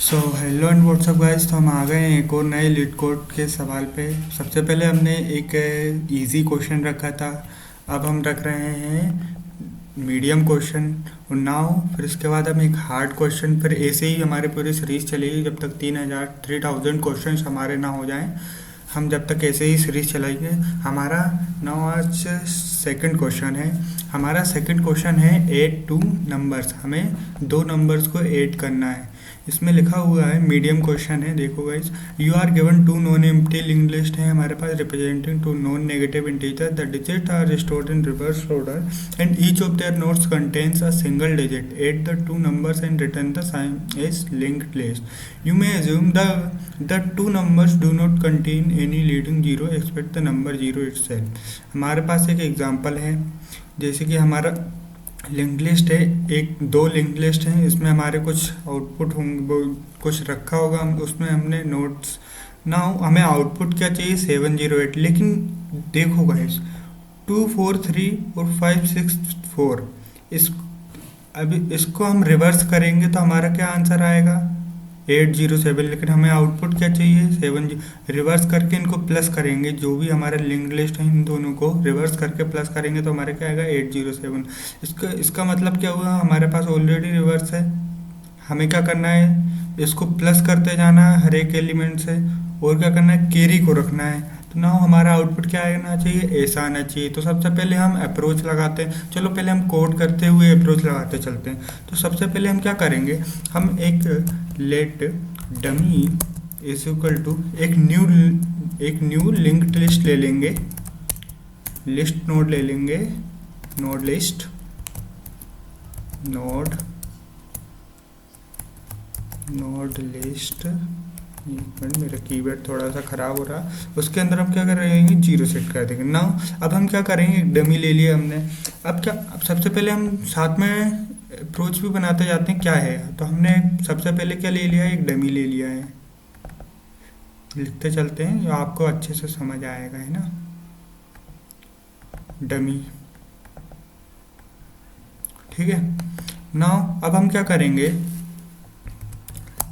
So hello and WhatsApp guys. तो हम आ गए हैं एक और नए लीड कोड के सवाल पे। सबसे पहले हमने एक इजी क्वेश्चन रखा था, अब हम रख रहे हैं मीडियम क्वेश्चन और नाउ फिर इसके बाद हम एक हार्ड क्वेश्चन। फिर ऐसे ही हमारी पूरी सीरीज चलेगी जब तक 3000 क्वेश्चन हमारे ना हो जाएं। हम जब तक ऐसे ही सीरीज चलाएंगे। हमारा नाउ आज सेकंड क्वेश्चन है। हमारा सेकंड क्वेश्चन है ऐड टू नंबर्स। हमें दो नंबर्स को ऐड करना है। इसमें लिखा हुआ है, मीडियम क्वेश्चन है, देखो guys. You are given two non empty linked list है हमारे पास representing two non negative integer. The digit are stored in reverse order and each of their nodes contains a single digit. Add the two numbers and return the sign as linked list. You may assume the two numbers do not contain any leading zero except the number zero itself. हमारे पास एक example है, जैसे कि हमारा link list है, एक दो लिंक लिस्ट हैं। इसमें हमारे कुछ आउटपुट होंगे, वो कुछ रखा होगा, हम उसमें हमने नोट्स ना हो। हमें आउटपुट क्या चाहिए, 708। लेकिन देखो गाइस, 243 और 564, इस अभी इसको हम रिवर्स करेंगे तो हमारा क्या आंसर आएगा, 807। लेकिन हमें आउटपुट क्या चाहिए, 7। रिवर्स करके इनको प्लस करेंगे, जो भी हमारे लिंक लिस्ट है इन दोनों को रिवर्स करके प्लस करेंगे तो हमारे क्या आएगा, 807। इसका मतलब क्या हुआ, हमारे पास ऑलरेडी रिवर्स है। हमें क्या करना है, इसको प्लस करते जाना है हर एक एलिमेंट से, और क्या करना है, कैरी को रखना है। तो ना हमारा आउटपुट क्या आना चाहिए, ऐसा आना चाहिए। तो सबसे पहले हम अप्रोच लगाते हैं। चलो पहले हम कोड करते हुए अप्रोच लगाते चलते हैं। तो सबसे पहले हम क्या करेंगे, हम एक let dummy is equal to एक न्यू लिंक्ड लिस्ट ले लेंगे, लिस्ट नोड ले लेंगे, नोड लिस्ट नोड लिस्ट। एक मिनट, मेरा कीबोर्ड थोड़ा सा ख़राब हो रहा। उसके अंदर हम क्या करेंगे, जीरो सेट कर देंगे। नाउ अब हम क्या करेंगे, डमी ले लिया हमने। अब सबसे पहले हम साथ में अप्रोच भी बनाते जाते हैं क्या है। तो हमने सबसे पहले क्या ले लिया है, एक डमी ले लिया है। लिखते चलते हैं, जो आपको अच्छे से समझ आएगा, है ना। डमी, ठीक है। नाउ अब हम क्या करेंगे,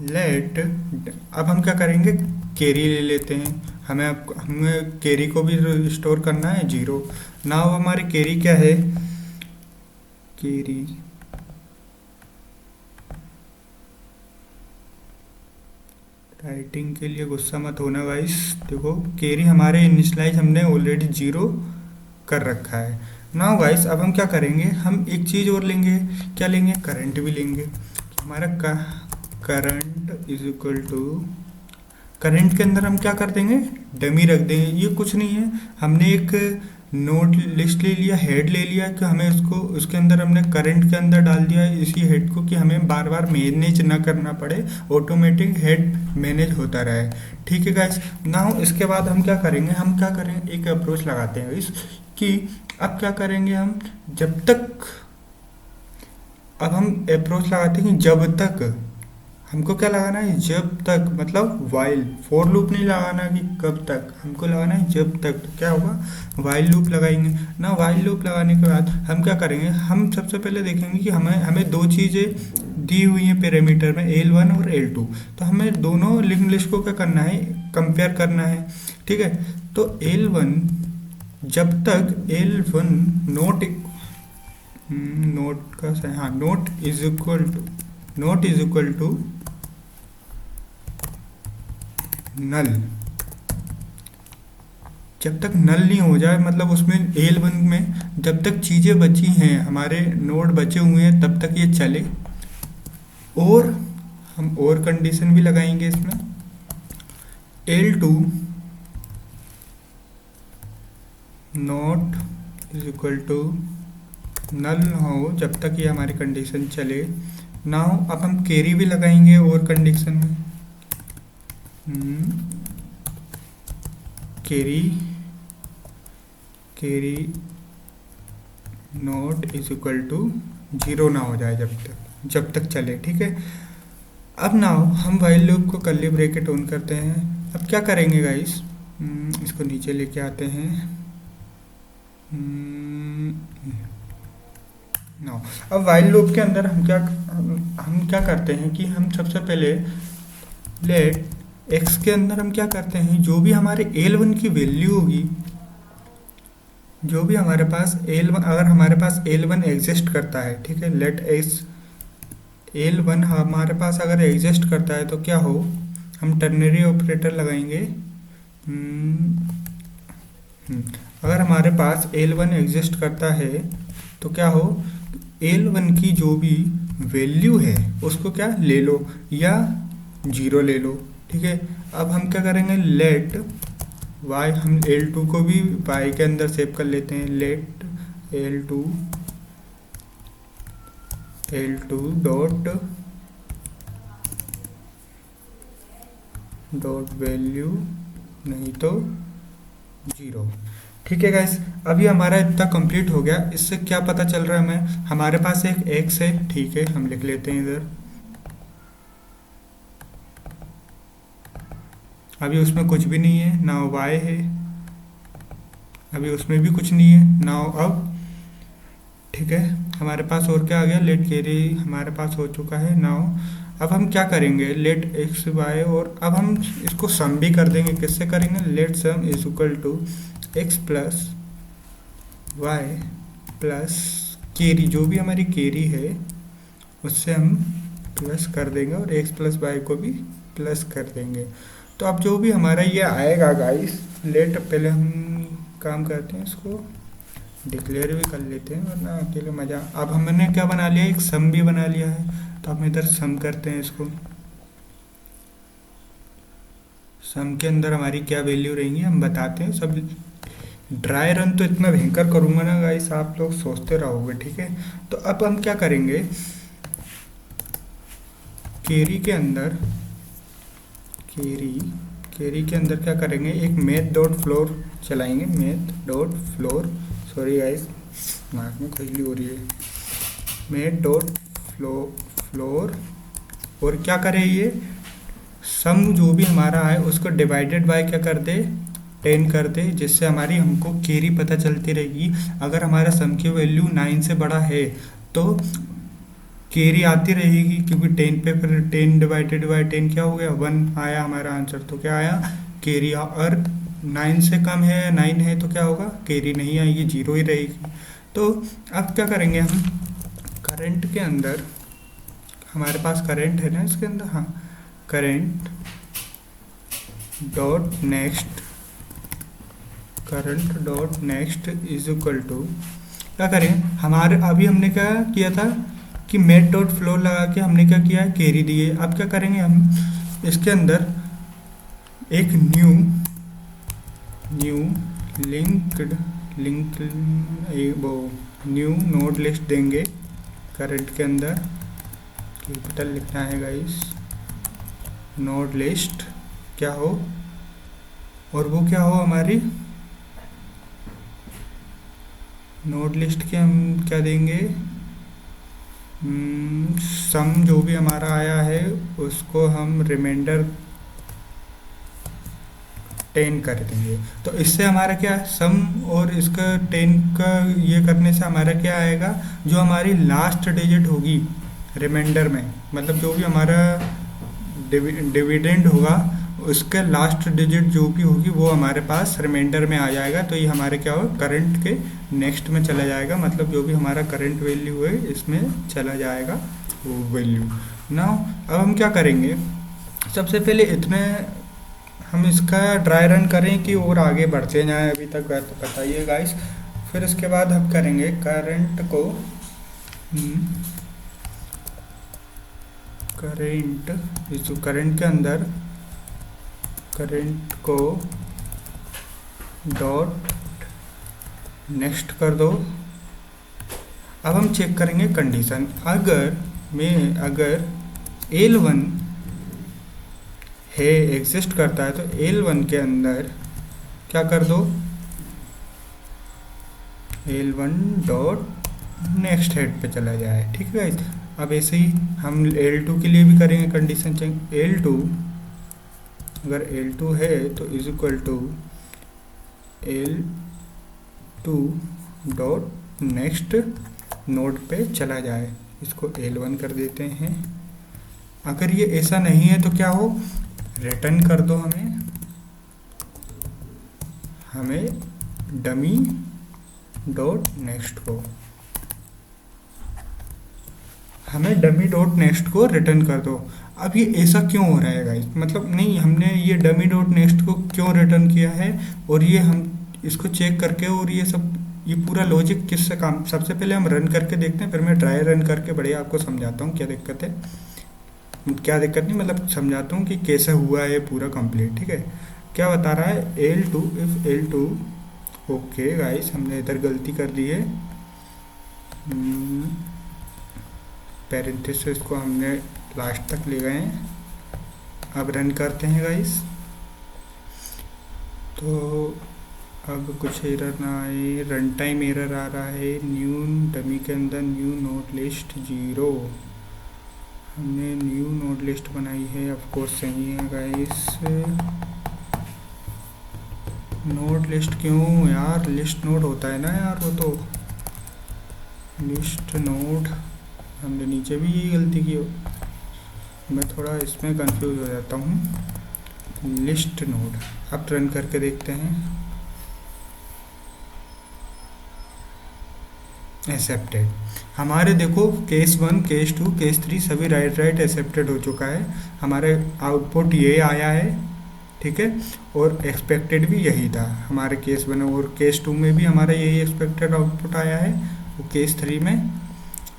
अब हम क्या करेंगे, कैरी ले लेते हैं। हमें कैरी को भी स्टोर करना है, जीरो। नाउ हमारी कैरी क्या है, कैरी राइटिंग के लिए गुस्सा मत होना गाइस। देखो कैरी हमारे इनिशियलाइज हमने ऑलरेडी जीरो कर रखा है। नाउ गाइस अब हम क्या करेंगे, हम एक चीज़ और लेंगे। क्या लेंगे, करंट भी लेंगे। हमारा current is equal to, current के अंदर हम क्या कर देंगे, डमी रख देंगे। ये कुछ नहीं है, हमने एक नोड लिस्ट ले लिया, हेड ले लिया, कि हमें इसको उसके अंदर हमने करंट के अंदर डाल दिया है इसी हेड को, कि हमें बार बार मैनेज ना करना पड़े, ऑटोमेटिक हेड मैनेज होता रहे। ठीक है गाइस। नाउ इसके बाद हम क्या करेंगे, एक अप्रोच लगाते हैं इस कि अब क्या करेंगे हम, अब हम अप्रोच लगाते हैं जब तक, हमको क्या लगाना है, जब तक, मतलब वाइल, फोर लूप नहीं लगाना कि कब तक, हमको लगाना है जब तक। तो क्या होगा, वाइल लूप लगाएंगे ना। वाइल लूप लगाने के बाद हम क्या करेंगे, हम सबसे पहले देखेंगे कि हमें दो चीज़ें दी हुई हैं पैरामीटर में, L1 और L2। तो हमें दोनों लिंक लिस्ट को क्या करना है, कंपेयर करना है। ठीक है। तो L1, जब तक L1 not is equal to null, जब तक नल नहीं हो जाए, मतलब उसमें L1 में जब तक चीज़ें बची हैं, हमारे नोड बचे हुए हैं, तब तक ये चले। और हम और कंडीशन भी लगाएंगे इसमें, L2 not is equal to null हो जब तक ये हमारी कंडीशन चले। नाउ अब हम कैरी भी लगाएंगे और कंडीशन में, carry not is equal to zero ना हो जाए जब तक चले। ठीक है। अब नाउ हम वाइल लूप को कर्ली ब्रैकेट ऑन करते हैं। अब क्या करेंगे गाइस, इसको नीचे लेके आते हैं। नो, अब वाइल लूप के अंदर हम क्या करते हैं कि हम सबसे पहले लेट एक्स के अंदर हम क्या करते हैं, जो भी हमारे L1 की वैल्यू होगी, जो भी हमारे पास L1, अगर हमारे पास L1 एग्जिस्ट करता है, ठीक है, लेट एक्स L1 हमारे पास अगर एग्जिस्ट करता है तो क्या हो, हम टर्नरी ऑपरेटर लगाएंगे। हम्म, अगर हमारे पास L1 एग्जिस्ट करता है तो क्या हो, L1 की जो भी वैल्यू है उसको क्या ले लो, या जीरो ले लो, ठीक है। अब हम क्या करेंगे, लेट y, हम L2 को भी y के अंदर सेव कर लेते हैं, लेट L2 डॉट वैल्यू, नहीं तो जीरो, ठीक है गाइस। अभी हमारा इतना कंप्लीट हो गया। इससे क्या पता चल रहा है हमें, हमारे पास एक एक्स है, ठीक है, हम लिख लेते हैं इधर। अभी उसमें कुछ भी नहीं है, ना वाई है, अभी उसमें भी कुछ नहीं है ना अब, ठीक है। हमारे पास और क्या आ गया, लेट कैरी हमारे पास हो चुका है नाउ। अब हम क्या करेंगे, लेट एक्स वाई, और अब हम इसको सम भी कर देंगे। किससे करेंगे, let sum is equal to X plus Y plus carry, जो भी हमारी कैरी है उससे हम प्लस कर देंगे, और एक्स प्लस वाई को भी प्लस कर देंगे। तो अब जो भी हमारा ये आएगा गाइस, लेट पहले हम काम करते हैं, इसको डिक्लेयर भी कर लेते हैं वरना अकेले मज़ा। अब हमने क्या बना लिया, एक सम भी बना लिया है, तो हम इधर सम करते हैं इसको। सम के अंदर हमारी क्या वैल्यू रहेंगी हम बताते हैं सब। ड्राई रन तो इतना भयंकर करूँगा ना गाइस, आप लोग सोचते रहोगे, ठीक है। तो अब हम क्या करेंगे, कैरी के अंदर, कैरी के अंदर क्या करेंगे, एक मैथ डॉट फ्लोर चलाएंगे, math dot floor, sorry guys दिमाग में खुजली हो रही है, मैथ डॉट फ्लोर, और क्या करे, ये सम जो भी हमारा है उसको डिवाइडेड बाय क्या कर दे, 10 कर दे, जिससे हमारी हमको कैरी पता चलती रहेगी। अगर हमारा सम की वैल्यू 9 से बड़ा है तो कैरी आती रहेगी, क्योंकि 10 पे फिर 10 डिवाइडेड बाय 10 क्या हो गया, 1 आया हमारा आंसर, तो क्या आया कैरी। और 9 से कम है, 9 है, तो क्या होगा, कैरी नहीं आएगी, जीरो ही रहेगी। तो अब क्या करेंगे हम, करंट के अंदर, हमारे पास करंट है ना इसके अंदर, हाँ, current dot next, current dot next is equal to, क्या करें, हमारे अभी हमने क्या किया था कि मेट डॉट फ्लो लगा के हमने क्या किया है, कैरी दिए। अब क्या करेंगे हम, इसके अंदर एक न्यू लिंक्ड वो न्यू नोड लिस्ट देंगे। करंट के अंदर कैपिटल लिखना है गाइस, नोड लिस्ट क्या हो, और वो क्या हो हमारी नोड लिस्ट के हम क्या देंगे, सम जो भी हमारा आया है उसको हम रिमाइंडर 10 कर देंगे। तो इससे हमारा क्या सम और इसका 10 का ये करने से हमारा क्या आएगा, जो हमारी लास्ट डिजिट होगी रिमाइंडर में, मतलब जो भी हमारा डिविडेंड होगा उसके लास्ट डिजिट जो भी होगी वो हमारे पास रिमाइंडर में आ जाएगा। तो ये हमारे क्या होगा, करंट के नेक्स्ट में चला जाएगा, मतलब जो भी हमारा करंट वैल्यू है इसमें चला जाएगा वो वैल्यू ना। अब हम क्या करेंगे, सबसे पहले इतने हम इसका ड्राई रन करें कि और आगे बढ़ते जाएं, अभी तक तो बताइए गाइस। फिर इसके बाद हम करेंगे करंट को, करंट के अंदर करंट को डॉट नेक्स्ट कर दो। अब हम चेक करेंगे कंडीशन, अगर L1 है एग्जिस्ट करता है तो L1 के अंदर क्या कर दो, L1 डॉट नेक्स्ट हेड पे चला जाए, ठीक है। अब ऐसे ही हम L2 के लिए भी करेंगे कंडीशन चेक। L2 अगर L2 है तो is equal to L2 dot next node पे चला जाए, इसको L1 कर देते हैं। अगर ये ऐसा नहीं है तो क्या हो, रिटर्न कर दो हमें डमी डॉट नेक्स्ट को, हमें डमी डॉट नेक्स्ट को रिटर्न कर दो। अब ये ऐसा क्यों हो रहा है गाइस, मतलब नहीं, हमने ये डमी डॉट नेक्स्ट को क्यों रिटर्न किया है, और ये हम इसको चेक करके, और ये सब ये पूरा लॉजिक किससे काम, सबसे पहले हम रन करके देखते हैं, फिर मैं ट्राई रन करके बढ़िया आपको समझाता हूँ क्या दिक्कत है, क्या दिक्कत नहीं, मतलब समझाता हूँ कि कैसे हुआ है पूरा कंप्लीट। ठीक है, क्या बता रहा है, L2 if L2, okay guys हमने इधर गलती कर दी है, पैरेंथेसिस को हमने लास्ट तक ले गए हैं। अब रन करते हैं गाइस, तो अब कुछ एरर ना आए, रन टाइम एरर आ रहा है, न्यू डमी के अंदर न्यू नोड लिस्ट 0, हमने न्यू नोड लिस्ट बनाई है, ऑफ कोर्स सही है गाइस। नोड लिस्ट क्यों यार, लिस्ट नोड होता है ना यार, वो तो लिस्ट नोड, हमने नीचे भी यही गलती की, मैं थोड़ा इसमें कंफ्यूज हो जाता हूँ। लिस्ट नोड, अब रन करके देखते हैं, एक्सेप्टेड। हमारे देखो केस 1 केस 2 केस 3 सभी राइट एक्सेप्टेड हो चुका है, हमारे आउटपुट ये आया है। ठीक है, और एक्सपेक्टेड भी यही था हमारे केस 1 और केस 2 में भी हमारा यही एक्सपेक्टेड आउटपुट आया है, वो केस 3 में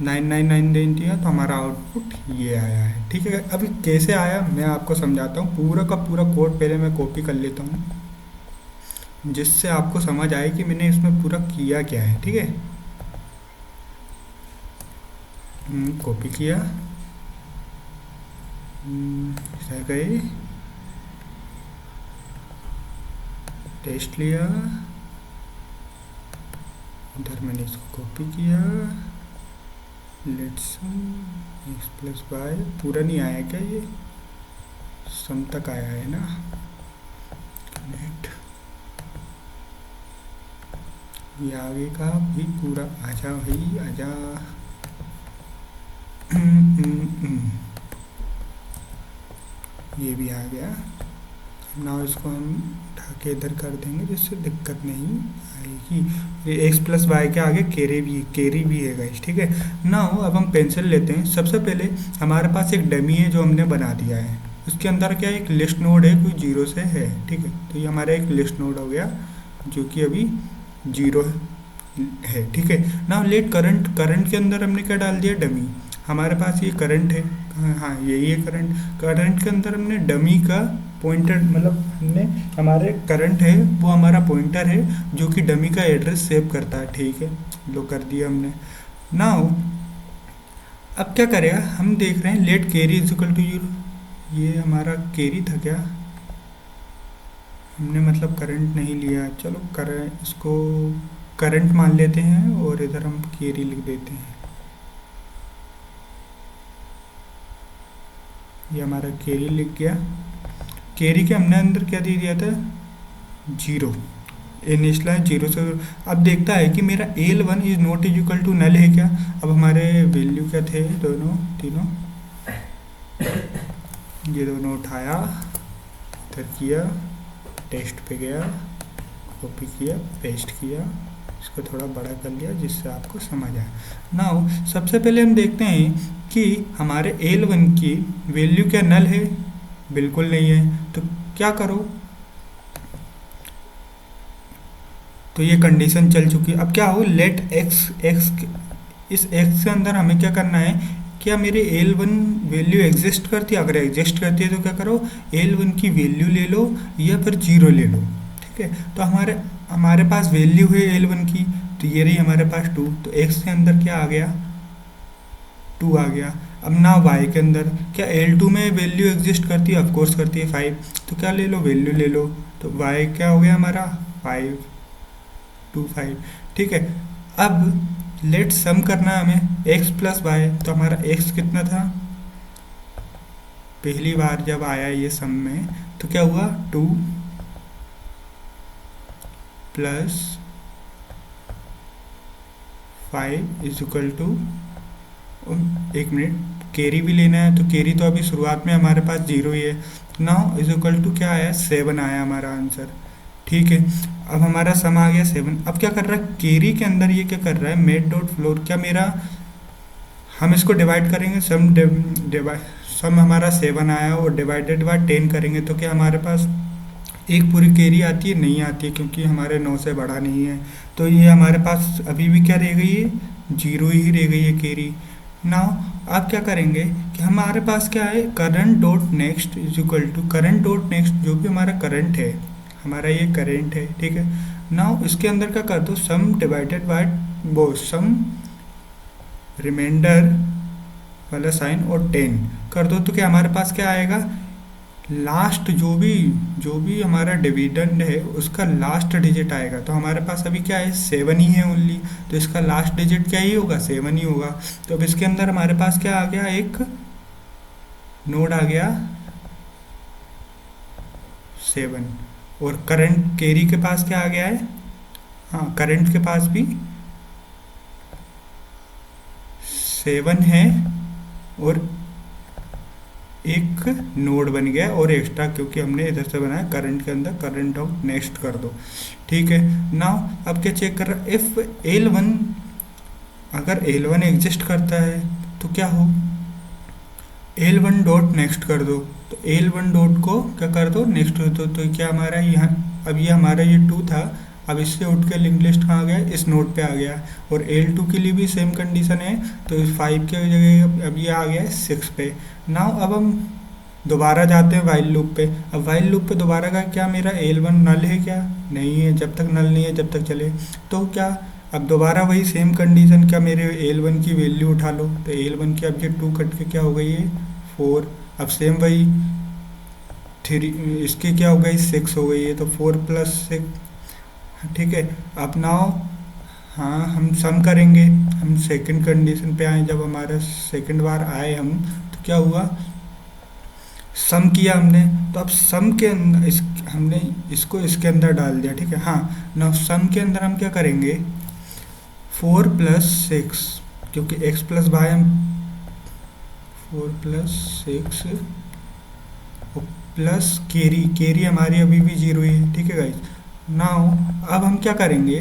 9999 दिया तो हमारा आउटपुट ये आया है। ठीक है, अभी कैसे आया मैं आपको समझाता हूँ, पूरा का पूरा कोड पहले मैं कॉपी कर लेता हूँ जिससे आपको समझ आए कि मैंने इसमें पूरा किया क्या है। ठीक है, कॉपी किया, रह गए, टेस्ट लिया, इधर मैंने इसको कॉपी किया, लेट्स एक्स प्लस वाई, पूरा नहीं आया क्या, ये सम तक आया है ना, कनेक्ट, ये आगे का भी पूरा आजा भाई आजा, ये भी आ गया। ना इसको हम उठा के इधर कर देंगे जिससे दिक्कत नहीं आएगी। ये एक्स प्लस वाई के आगे कैरी भी है गाइस। ठीक है ना, अब हम पेंसिल लेते हैं। सबसे पहले हमारे पास एक डमी है जो हमने बना दिया है, उसके अंदर क्या एक लिस्ट नोड है, कोई 0 से है। ठीक है, तो ये हमारा एक लिस्ट नोड हो गया जो कि अभी 0 है। ठीक है ना, लेट करंट के अंदर हमने क्या डाल दिया, डमी। हमारे पास ये करंट है, हाँ यही है करंट के अंदर हमने डमी का पॉइंटर, मतलब हमने हमारे करंट है वो हमारा पॉइंटर है जो कि डमी का एड्रेस सेव करता है। ठीक है, लो कर दिया हमने। नाउ अब क्या करेगा, हम देख रहे हैं let carry is equal to 0, ये हमारा कैरी था क्या, हमने मतलब करंट नहीं लिया, चलो इसको करंट मान लेते हैं और इधर हम कैरी लिख देते हैं। ये हमारा कैरी लिख गया। कैरी के हमने अंदर क्या दे दिया था, 0, इनिशियलाइज 0 से। अब देखता है कि मेरा L1 is not is equal to null है क्या। अब हमारे वैल्यू क्या थे, दोनों तीनों, ये दोनों उठाया, इधर किया, टेस्ट पे गया, कॉपी किया, पेस्ट किया, इसको थोड़ा बड़ा कर लिया जिससे आपको समझ आए। नाउ सबसे पहले हम देखते हैं कि हमारे L1 की वैल्यू क्या नल है, बिल्कुल नहीं है। तो क्या करो, तो ये कंडीशन चल चुकी है। अब क्या हो, लेट एक्स, इस एक्स के अंदर हमें क्या करना है, क्या मेरे L1 वैल्यू एग्जिस्ट करती है, अगर एग्जिस्ट करती है तो क्या करो, L1 की वैल्यू ले लो या फिर 0 ले लो। ठीक है, तो हमारे पास वैल्यू है L1 की, तो ये रही हमारे पास 2, तो x के अंदर क्या आ गया, 2 आ गया। अब ना y के अंदर क्या L2 में वैल्यू एग्जिस्ट करती है, ऑफकोर्स करती है 5, तो क्या ले लो, वैल्यू ले लो, तो y क्या हो गया हमारा 5, 2 5। ठीक है, अब लेट सम करना है हमें x प्लस वाई, तो हमारा x कितना था, पहली बार जब आया ये सम में तो क्या हुआ, 2 प्लस 5 इज इक्वल टू, एक मिनट, कैरी भी लेना है, तो कैरी तो अभी शुरुआत में हमारे पास 0 ही है। नाउ इज इक्वल टू क्या आया, 7 आया हमारा आंसर। ठीक है, अब हमारा सम आ गया 7। अब क्या कर रहा है कैरी के अंदर, ये क्या कर रहा है, मेड डॉट फ्लोर, क्या मेरा, हम इसको डिवाइड करेंगे, सम हमारा 7 आया और डिवाइडेड बाय 10 करेंगे तो क्या हमारे पास एक पूरी कैरी आती है, नहीं आती है, क्योंकि हमारे 9 से बड़ा नहीं है। तो ये हमारे पास अभी भी क्या रह गई है, 0 ही रह गई है कैरी। नाउ आप क्या करेंगे कि हमारे पास क्या है, current dot next is equal to, current dot next जो भी हमारा करंट है, हमारा ये करंट है, ठीक है। नाउ इसके अंदर क्या कर दो, सम डिवाइडेड बाय वो सम रिमाइंडर वाला साइन और 10 कर दो, तो क्या हमारे पास क्या आएगा, लास्ट जो भी हमारा डिविडेंड है उसका लास्ट डिजिट आएगा। तो हमारे पास अभी क्या है, 7 ही है ओनली, तो इसका लास्ट डिजिट क्या ही होगा, 7 ही होगा। तो अब इसके अंदर हमारे पास क्या आ गया, एक नोड आ गया 7, और करंट कैरी के पास क्या आ गया है, हाँ करंट के पास भी 7 है, और एक नोड बन गया और एक्स्ट्रा, क्योंकि हमने इधर से बनाया करंट के अंदर, करंट ऑफ नेक्स्ट कर दो। ठीक है, नाउ अब क्या चेक कर रहा है, इफ L1, अगर L1 एग्जिस्ट करता है तो क्या हो, L1 डॉट नेक्स्ट कर दो, तो L1 डॉट को क्या कर दो, नेक्स्ट कर दो। तो क्या हमारा यहाँ, अब ये हमारा ये 2 था, अब इससे उठ के लिंक लिस्ट कहाँ गया, इस नोड पे आ गया। और L2 के लिए भी सेम कंडीशन है, तो 5 के जगह अब ये आ गया है 6 पे। नाउ अब हम दोबारा जाते हैं वाइल लूप पे। अब वाइल लूप पे दोबारा का क्या, मेरा L1 नल है क्या, नहीं है, जब तक नल नहीं है जब तक चले। तो क्या अब दोबारा वही सेम कंडीशन, क्या मेरे L1 की वैल्यू उठा लो, तो L1 की अब ये 2 कट के क्या हो गई है 4। अब सेम वही 3, इसकी क्या हो गई 6 हो गई है, तो 4 + 6। ठीक है, अब नाउ हाँ हम सम करेंगे, हम सेकंड कंडीशन पे आए, जब हमारा सेकंड बार आए हम, तो क्या हुआ, सम किया हमने, तो अब सम के अंदर हमने इसको इसके अंदर डाल दिया। ठीक है, हाँ नाउ सम के अंदर हम क्या करेंगे, 4 + 6, क्योंकि x + y हम 4 + 6 प्लस कैरी हमारी अभी भी 0 ही है। ठीक है गाइस, नाउ अब हम क्या करेंगे,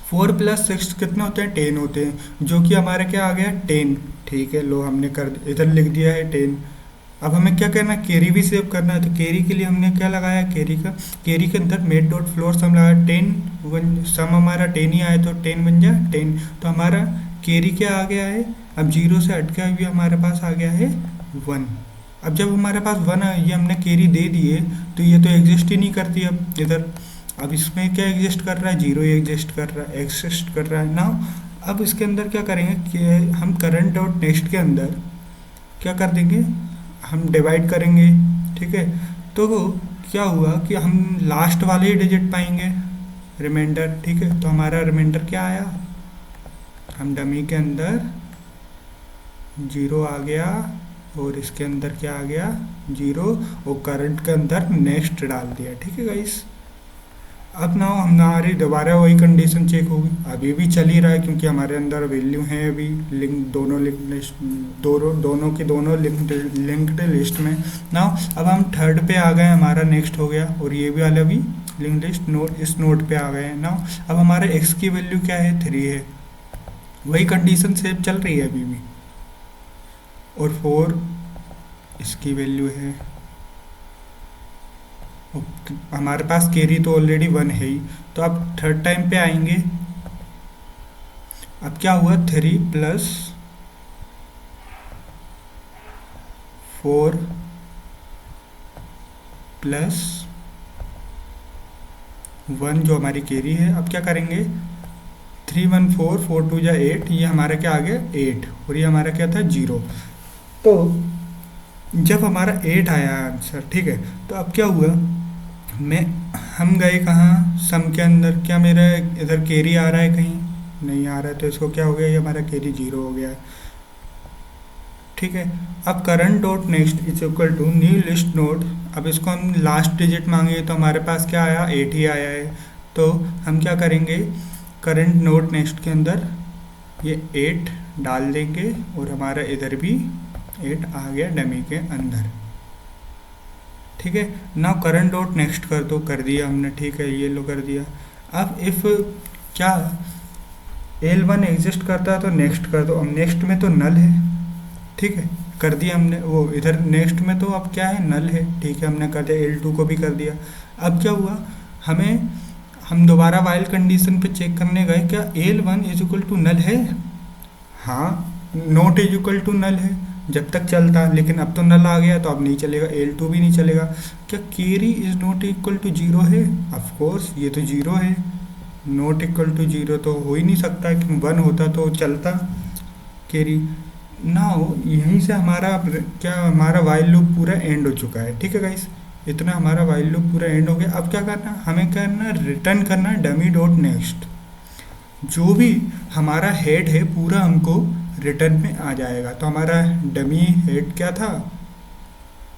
4 + 6 कितने होते हैं, 10 होते हैं, जो कि हमारे क्या आ गया 10। ठीक है, लो हमने कर इधर लिख दिया है 10। अब हमें क्या करना है, कैरी भी सेव करना है, तो कैरी के लिए हमने क्या लगाया, कैरी के अंदर मेड डॉट फ्लोर सम लगाया 10, सम हमारा 10 ही आया, तो 10 बन जाए 10। तो हमारा कैरी क्या आ गया है, अब 0 से हट के भी हमारे पास आ गया है 1। अब जब हमारे पास 1 है, ये हमने कैरी दे दिए, तो ये तो एग्जिस्ट ही नहीं करती अब इधर। अब इसमें क्या एग्जिस्ट कर रहा है, 0 ही एग्जिस्ट कर रहा है ना। अब इसके अंदर क्या करेंगे कि हम करंट डॉट नेक्स्ट के अंदर क्या कर देंगे, हम डिवाइड करेंगे। ठीक है, तो क्या हुआ कि हम लास्ट वाले ही डिजिट पाएंगे रिमाइंडर। ठीक है, तो हमारा रिमाइंडर क्या आया, हम डमी के अंदर 0 आ गया, और इसके अंदर क्या आ गया 0, और करंट के अंदर नेक्स्ट डाल दिया। ठीक है गाइस, अब ना हमारी दोबारा वही कंडीशन चेक होगी, अभी भी चल ही रहा है, क्योंकि हमारे अंदर वैल्यू है अभी लिंक, दोनों लिंक लिस्ट, दोनों की दोनों लिंक्ड लिस्ट में ना। अब हम थर्ड पे आ गए, हमारा नेक्स्ट हो गया, और ये भी वाला भी लिंक लिस्ट नोड, इस नोड पे आ गए ना। अब हमारे x की वैल्यू क्या है, 3 है, वही कंडीशन सेम चल रही है अभी भी, और 4 इसकी वैल्यू है। हमारे पास कैरी तो ऑलरेडी 1 है ही, तो अब थर्ड टाइम पे आएंगे। अब क्या हुआ, 3 + 4 + 1 जो हमारी कैरी है। अब क्या करेंगे, 3 1 4 4 2 8, ये हमारा क्या आ गया 8, और ये हमारा क्या था 0। तो जब हमारा 8 आया आंसर, ठीक है, तो अब क्या हुआ, हम गए कहाँ, सम के अंदर, क्या मेरा इधर कैरी आ रहा है, कहीं नहीं आ रहा है, तो इसको क्या हो गया, ये हमारा कैरी 0 हो गया है। ठीक है, अब current dot next is equal to new list node. अब इसको हम लास्ट डिजिट मांगे, तो हमारे पास क्या आया 8 ही आया है, तो हम क्या करेंगे, करंट नोड नेक्स्ट के अंदर ये 8 डाल देंगे, और हमारा इधर भी 8 आ गया डमी के अंदर। ठीक है, नाउ करंट डॉट नेक्स्ट कर दो, कर दिया हमने। ठीक है, ये लो कर दिया। अब इफ़ क्या L1 एग्जिस्ट करता है तो नेक्स्ट कर दो। अब नेक्स्ट में तो नल है, ठीक है, कर दिया हमने। वो इधर नेक्स्ट में तो अब क्या है, नल है। ठीक है, हमने कर दिया। L2 को भी कर दिया। अब क्या हुआ, हम दोबारा वाइल कंडीशन पे चेक करने गए, क्या L1 is equal to null है? हाँ, not is equal to null है जब तक चलता, लेकिन अब तो नल आ गया तो अब नहीं चलेगा, L2 भी नहीं चलेगा। क्या carry is not equal to zero है? ऑफ कोर्स ये तो जीरो है, नॉट इक्वल टू जीरो तो हो ही नहीं सकता, कि 1 होता तो चलता केरी। नाउ यहीं से हमारा वाइल लूप पूरा एंड हो चुका है। ठीक है गाइस, इतना हमारा वाइल लूप पूरा एंड हो गया। अब क्या करना, हमें करना रिटर्न करना डमी डॉट नेक्स्ट। जो भी हमारा हेड है पूरा हमको रिटर्न में आ जाएगा। तो हमारा डमी हेड क्या था,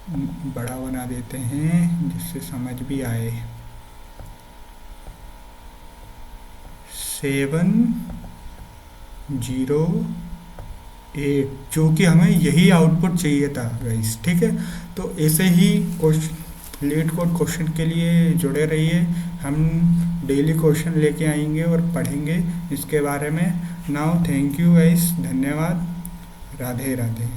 बड़ा बना देते हैं जिससे समझ भी आए, 708, जो कि हमें यही आउटपुट चाहिए था गाइस। ठीक है, तो ऐसे ही लीड कोड क्वेश्चन के लिए जुड़े रहिए। हम डेली क्वेश्चन लेके आएंगे और पढ़ेंगे इसके बारे में। नाउ थैंक यू गाइस, धन्यवाद, राधे राधे।